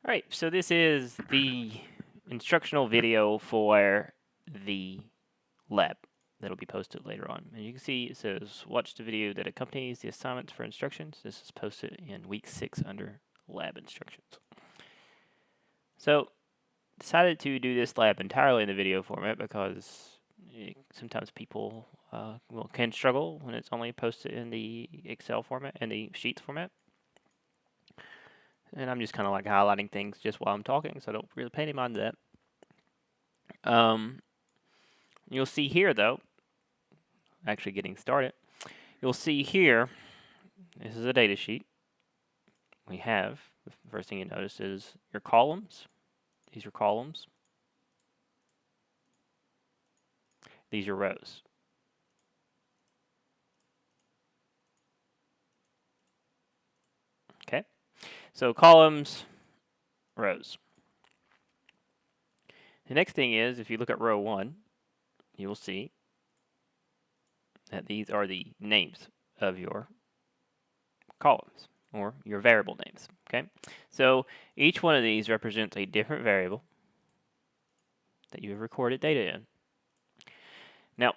Alright, so this is the instructional video for the lab that'll be posted later on. And you can see it says, watch the video that accompanies the assignments for instructions. This is posted in week 6 under lab instructions. So, decided to do this lab entirely in the video format because sometimes people can struggle when it's only posted in the Excel format and the Sheets format. And I'm just kind of like highlighting things just while I'm talking, so I don't really pay any mind to that. You'll see here, though, actually getting started, you'll see here, this is a data sheet. We have, the first thing you notice is your columns. These are columns. These are rows. Okay, so columns, rows. The next thing is, if you look at row 1, you will see that these are the names of your columns, or your variable names, okay? So each one of these represents a different variable that you have recorded data in. Now,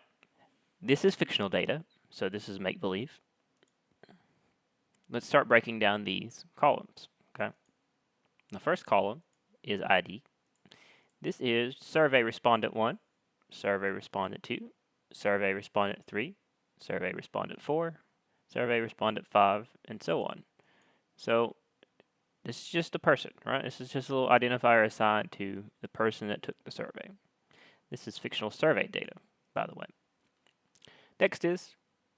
this is fictional data, so this is make-believe. Let's start breaking down these columns, okay? The first column is ID. This is survey respondent 1, survey respondent 2, survey respondent 3, survey respondent 4, survey respondent 5, and so on. So this is just a person, right? This is just a little identifier assigned to the person that took the survey. This is fictional survey data, by the way. Next is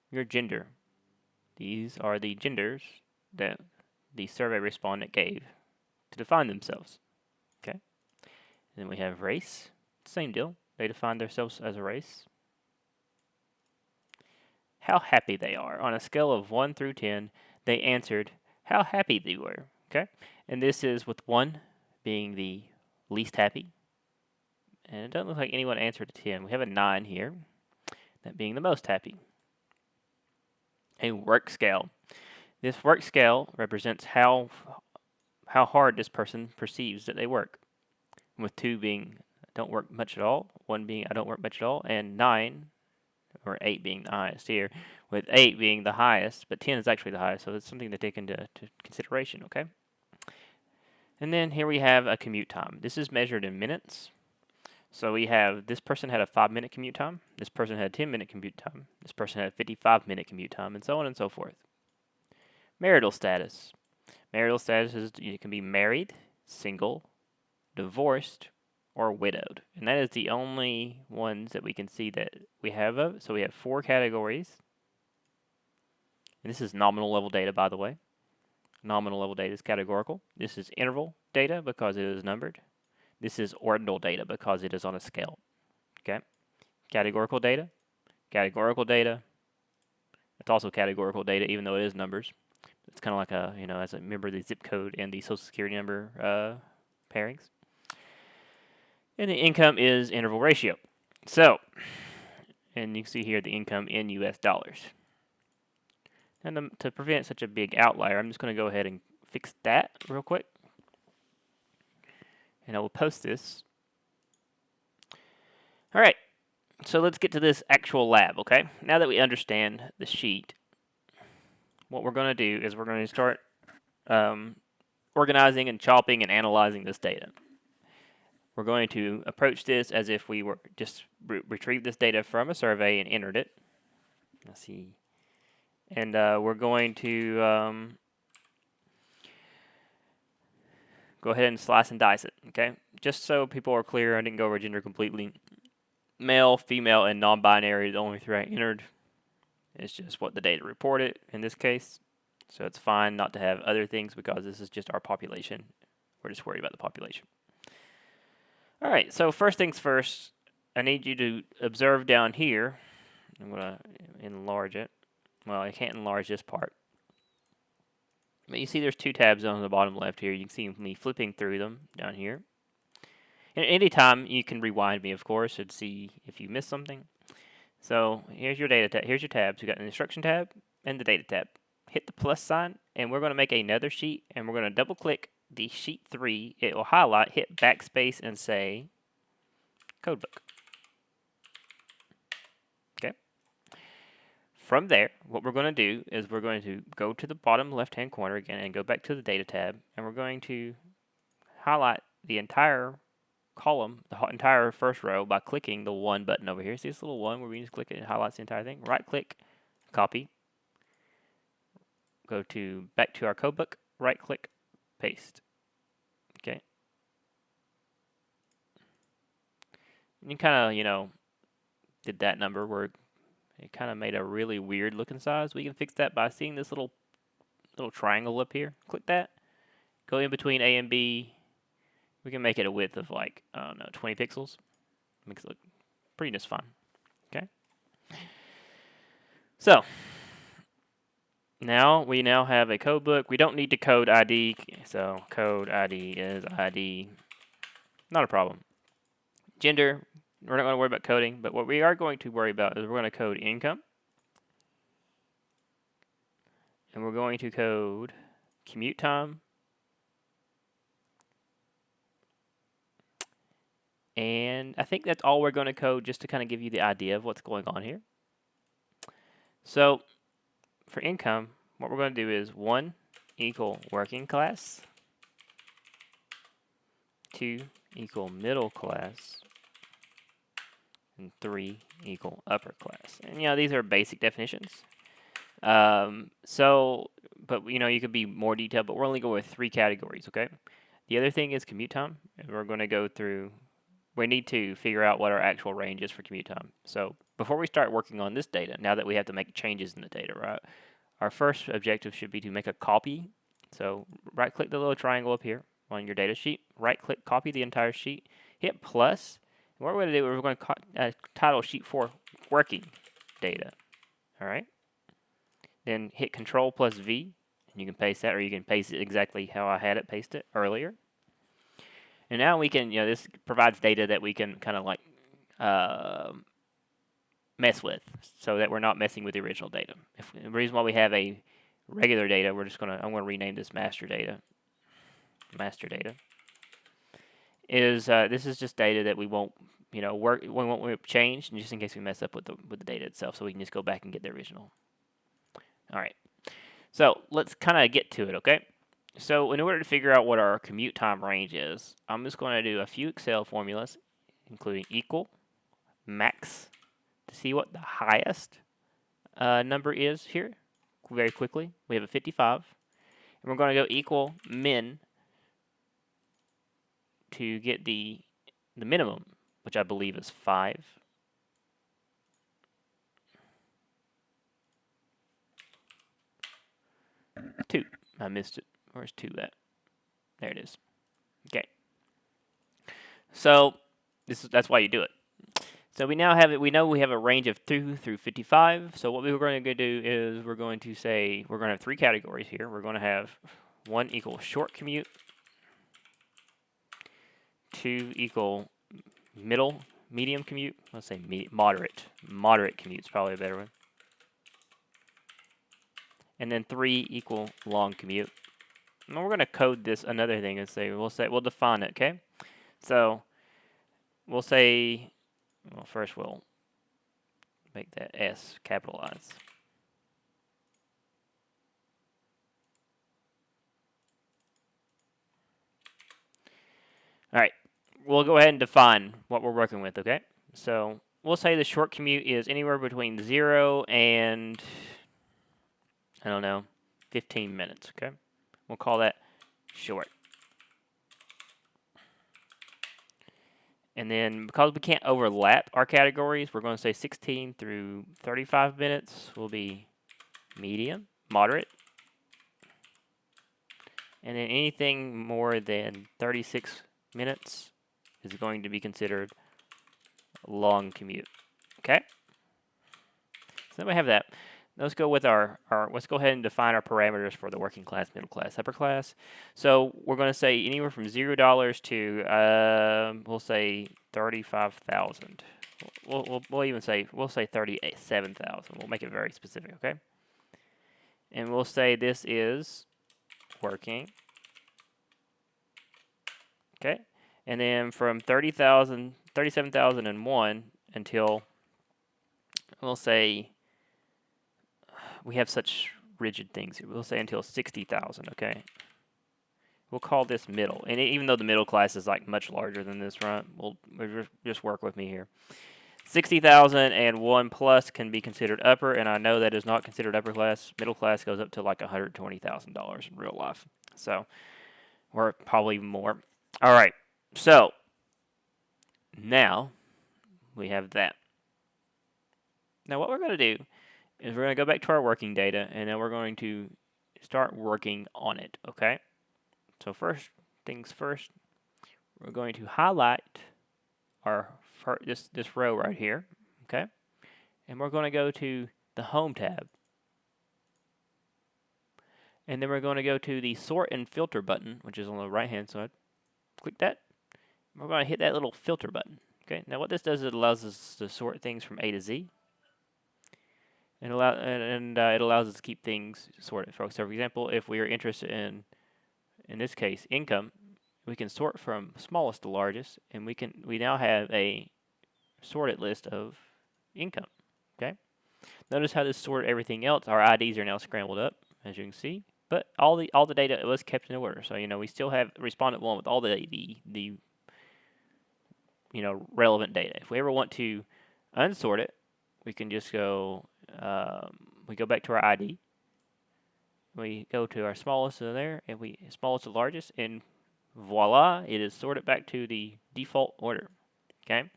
your gender. These are the genders that the survey respondent gave to define themselves. Okay. And then we have race. Same deal. They define themselves as a race. How happy they are. On a scale of 1 through 10, they answered how happy they were. Okay. And this is with 1 being the least happy. And it doesn't look like anyone answered a 10. We have a 9 here, that being the most happy. A work scale. This work scale represents how hard this person perceives that they work. With 2 being don't work much at all, 1 being I don't work much at all, and 9 or 8 being the highest here, with 8 being the highest, but 10 is actually the highest, so it's something to take into consideration, okay? And then here we have a commute time. This is measured in minutes. So we have this person had a 5-minute commute time, this person had a 10-minute commute time, this person had a 55-minute commute time, and so on and so forth. Marital status. Marital status is you can be married, single, divorced, or widowed. And that is the only ones that we can see that we have of. So we have 4 categories. And this is nominal level data, by the way. Nominal level data is categorical. This is interval data because it is numbered. This is ordinal data because it is on a scale. Okay? Categorical data. Categorical data. It's also categorical data even though it is numbers. It's kind of like a, as a member of the zip code and the social security number pairings. And the income is interval ratio. So, and you can see here the income in US dollars. And to prevent such a big outlier, I'm just going to go ahead and fix that real quick. And I will post this. All right, so let's get to this actual lab, okay? Now that we understand the sheet, what we're going to do is we're going to start organizing and chopping and analyzing this data. We're going to approach this as if we were just retrieved this data from a survey and entered it. Let's see. And we're going to go ahead and slice and dice it, okay? Just so people are clear, I didn't go over gender completely. Male, female, and non-binary, the only 3 I entered. It's just what the data reported in this case. So it's fine not to have other things because this is just our population. We're just worried about the population. All right, so first things first, I need you to observe down here. I'm going to enlarge it. Well, I can't enlarge this part. But you see there's 2 tabs on the bottom left here. You can see me flipping through them down here. And anytime you can rewind me, of course, and see if you missed something. So here's your data tab. Here's your tabs. You got an instruction tab and the data tab. Hit the plus sign, and we're going to make another sheet, and we're going to double click the sheet 3, it will highlight, hit backspace, and say codebook. Okay. From there, what we're going to do is we're going to go to the bottom left-hand corner again and go back to the data tab, and we're going to highlight the entire column, the entire first row by clicking the 1 button over here. See this little 1 where we just click it and highlights the entire thing? Right click, copy, go to back to our codebook, right click, paste. Okay. And you kind of, did that number where it kind of made a really weird looking size. We can fix that by seeing this little triangle up here. Click that. Go in between A and B. We can make it a width of like, I don't know, 20 pixels. Makes it look pretty just fine. Okay. So now we have a code book. We don't need to code ID. So code ID is ID. Not a problem. Gender, we're not going to worry about coding, but what we are going to worry about is we're going to code income. And we're going to code commute time. And I think that's all we're going to code just to kind of give you the idea of what's going on here. So for income, what we're going to do is 1 equal working class, 2 equal middle class, and 3 equal upper class. And these are basic definitions. But you could be more detailed, but we're only going with 3 categories, okay? The other thing is commute time, and we're going to go through. We need to figure out what our actual range is for commute time. So before we start working on this data, now that we have to make changes in the data, right? Our first objective should be to make a copy. So right-click the little triangle up here on your data sheet. Right-click, copy the entire sheet. Hit plus. And what we're going to do is we're going to title sheet 4 working data. All right. Then hit Control plus V, and you can paste that, or you can paste it exactly how I had it pasted earlier. And now we can, this provides data that we can kind of like mess with, so that we're not messing with the original data. The reason why we have a regular data, I'm going to rename this master data. Master data is this is just data that we won't, we won't change, just in case we mess up with the data itself, so we can just go back and get the original. All right. So let's kind of get to it, okay? So in order to figure out what our commute time range is, I'm just going to do a few Excel formulas, including equal, max, to see what the highest number is here very quickly. We have a 55. And we're going to go equal min to get the minimum, which I believe is 5. Two. I missed it. Where's 2 at? There it is. Okay. So that's why you do it. So we now have it. We know we have a range of 2 through 55. So what we're going to do is we're going to say we're going to have 3 categories here. We're going to have 1 equal short commute, 2 equal medium commute. Let's say moderate. Moderate commute is probably a better one. And then 3 equal long commute. And we're going to code this another thing and we'll define it, okay? So we'll say, well, first we'll make that S capitalized. All right, we'll go ahead and define what we're working with, okay? So we'll say the short commute is anywhere between 0 and, I don't know, 15 minutes, okay? We'll call that short. And then because we can't overlap our categories, we're going to say 16 through 35 minutes will be medium, moderate. And then anything more than 36 minutes is going to be considered long commute. Okay? So then we have that. Let's go with let's go ahead and define our parameters for the working class, middle class, upper class. So we're going to say anywhere from $0 to we'll say 35,000. We'll even say 37,000. We'll make it very specific, okay? And we'll say this is working Okay, and then from 30,000, 37,001 until, we'll say, we have such rigid things here. We'll say until 60,000, okay? We'll call this middle. And even though the middle class is like much larger than this, right? We'll just work with me here. 60,000 and 1 plus can be considered upper, and I know that is not considered upper class. Middle class goes up to like $120,000 in real life. So, or probably even more. All right. So, now we have that. Now what we're going to do is we're going to go back to our working data, and then we're going to start working on it, okay? So first things first, we're going to highlight our this row right here, okay? And we're going to go to the Home tab. And then we're going to go to the Sort and Filter button, which is on the right-hand side. Click that. We're going to hit that little filter button, okay? Now what this does is it allows us to sort things from A to Z. And it allows us to keep things sorted. So for example, if we are interested in this case, income, we can sort from smallest to largest, and we now have a sorted list of income. Okay. Notice how this sorted everything else. Our IDs are now scrambled up, as you can see, but all the data was kept in order. So we still have respondent one with all the relevant data. If we ever want to unsort it, we can just go. We go back to our ID. We go to our smallest to there, and smallest to largest, and voila, it is sorted back to the default order. Okay.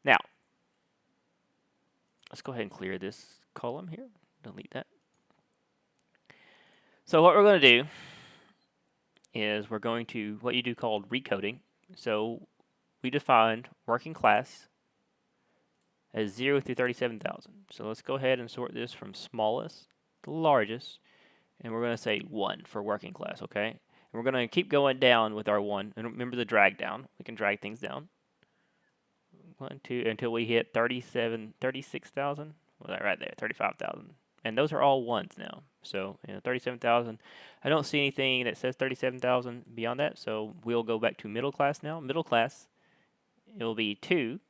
Now, let's go ahead and clear this column here. Delete that. So what we're going to do is we're going to what you do called recoding. So we defined working class as 0 through 37,000. So let's go ahead and sort this from smallest to largest, and we're going to say 1 for working class, okay? And we're going to keep going down with our 1, and remember the drag down. We can drag things down. 1, 2, until we hit 36,000. Well, right there, 35,000. And those are all 1s now. So, 37,000. I don't see anything that says 37,000 beyond that, so we'll go back to middle class now. Middle class, it will be 2.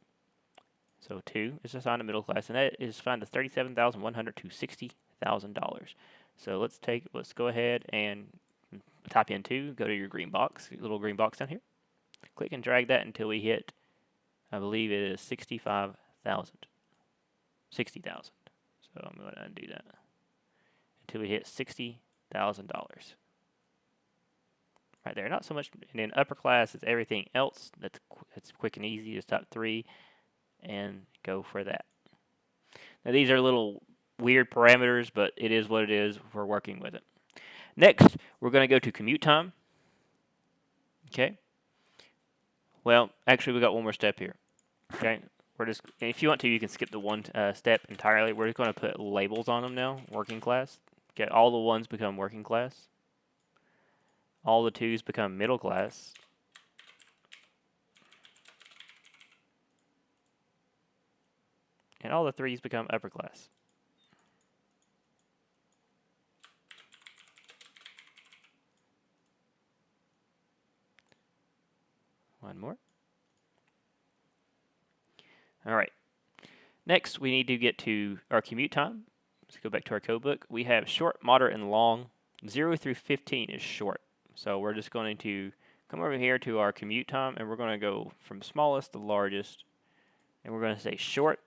So 2 is assigned to middle class, and that is assigned to $37,100 to $60,000. So let's go ahead and type in 2, go to your green box, little green box down here. Click and drag that until we hit, I believe it is 65,000. 60,000. So I'm going to undo that. Until we hit $60,000. Right there, not so much, and then upper class is everything else that's quick and easy. Just type 3 and go for that. Now these are little weird parameters, but it is what it is. We're working with it. Next, we're going to go to commute time. Okay. Well, actually, we got one more step here. Okay. If you want to, you can skip the one step entirely. We're just going to put labels on them now. Working class. Okay. All the 1s become working class. All the 2s become middle class. And all the 3s become upper class. One more. All right. Next, we need to get to our commute time. Let's go back to our code book. We have short, moderate, and long. 0 through 15 is short. So we're just going to come over here to our commute time, and we're going to go from smallest to largest. And we're going to say short.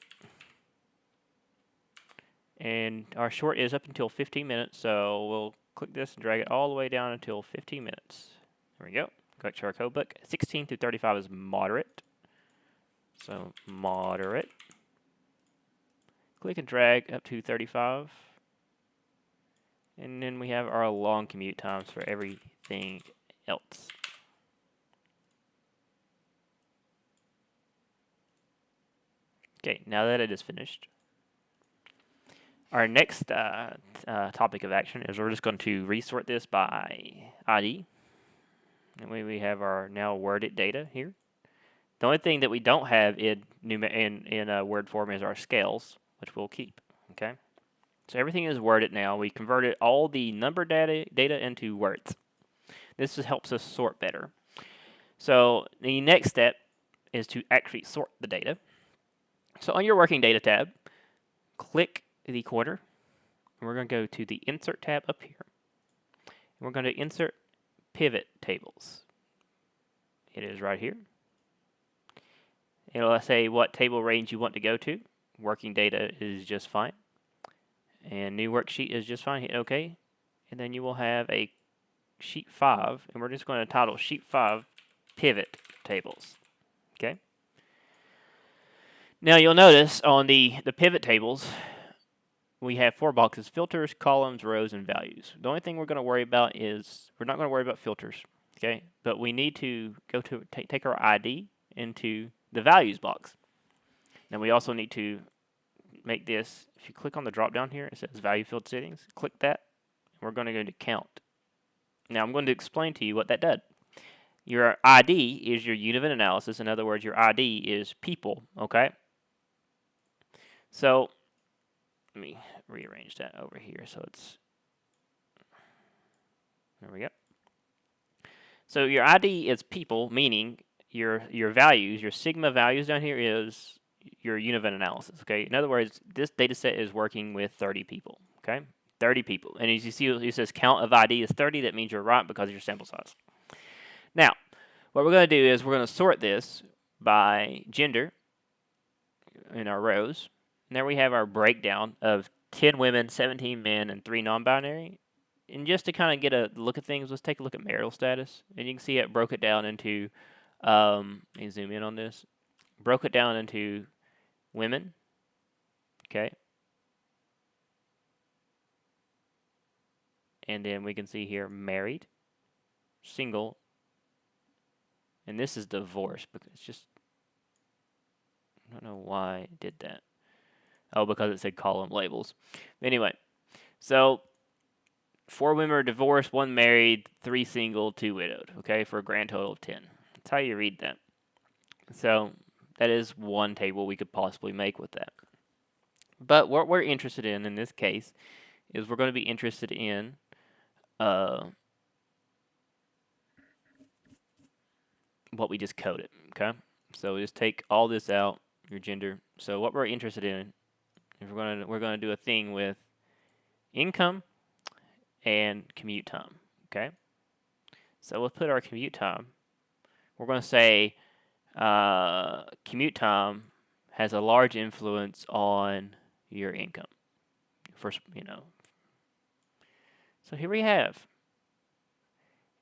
And our short is up until 15 minutes, so we'll click this and drag it all the way down until 15 minutes. There we go. Go back to our code book. 16 through 35 is moderate. So moderate. Click and drag up to 35. And then we have our long commute times for everything else. Okay, now that it is finished, our next topic of action is we're just going to resort this by ID. And we have our now worded data here. The only thing that we don't have in word form is our scales, which we'll keep. Okay, so everything is worded now. We converted all the number data into words. This helps us sort better. So the next step is to actually sort the data. So on your working data tab, click the quarter. And we're going to go to the insert tab up here. And we're going to insert pivot tables. It is right here. It'll say what table range you want to go to. Working data is just fine. And new worksheet is just fine. Hit OK. And then you will have a sheet 5. And we're just going to title sheet 5 pivot tables. Okay. Now you'll notice on the pivot tables, we have 4 boxes: filters, columns, rows, and values. The only thing we're going to worry about is, we're not going to worry about filters. Okay. But we need to go to take our ID into the values box. Now we also need to make this, if you click on the drop down here, it says value field settings. Click that, and we're going to go to count. Now I'm going to explain to you what that does. Your ID is your unit of analysis. In other words, your ID is people, okay? So let me rearrange that over here so it's, there we go. So your ID is people, meaning your values, your sigma values down here is your unit of analysis, okay? In other words, this data set is working with 30 people, okay? 30 people. And as you see, it says count of ID is 30. That means you're right because of your sample size. Now, what we're going to do is we're going to sort this by gender in our rows. And there we have our breakdown of 10 women, 17 men, and 3 non-binary. And just to kind of get a look at things, let's take a look at marital status. And you can see it broke it down into, let me zoom in on this, broke it down into women, okay? And then we can see here married, single, and this is divorce, because it's just, I don't know why it did that. Oh, because it said column labels. Anyway, so 4 women are divorced, 1 married, 3 single, 2 widowed, okay, for a grand total of 10. That's how you read that. So that is one table we could possibly make with that. But what we're interested in this case is we're going to be interested in what we just coded, okay? So just take all this out, your gender. So what we're interested in is we're going to do a thing with income and commute time, okay? So we'll put our commute time. We're going to say commute time has a large influence on your income. First, So here we have,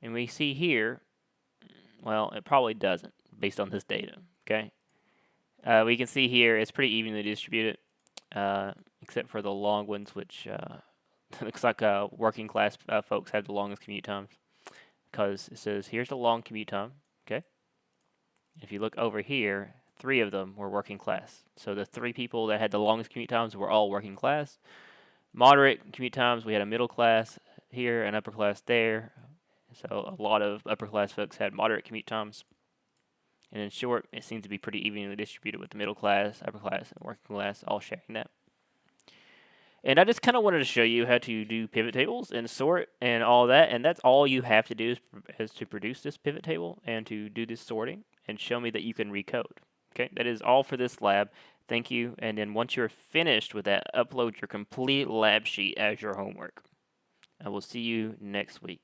and we see here, well, it probably doesn't based on this data, okay? We can see here it's pretty evenly distributed, except for the long ones, which looks like working class folks have the longest commute times, because it says here's the long commute time, okay? If you look over here, 3 of them were working class. So the 3 people that had the longest commute times were all working class. Moderate commute times, we had a middle class here, an upper class there. So a lot of upper class folks had moderate commute times. And in short, it seems to be pretty evenly distributed with the middle class, upper class, and working class all sharing that. And I just kind of wanted to show you how to do pivot tables and sort and all that. And that's all you have to do is to produce this pivot table and to do this sorting and show me that you can recode. Okay, that is all for this lab. Thank you. And then once you're finished with that, upload your complete lab sheet as your homework. I will see you next week.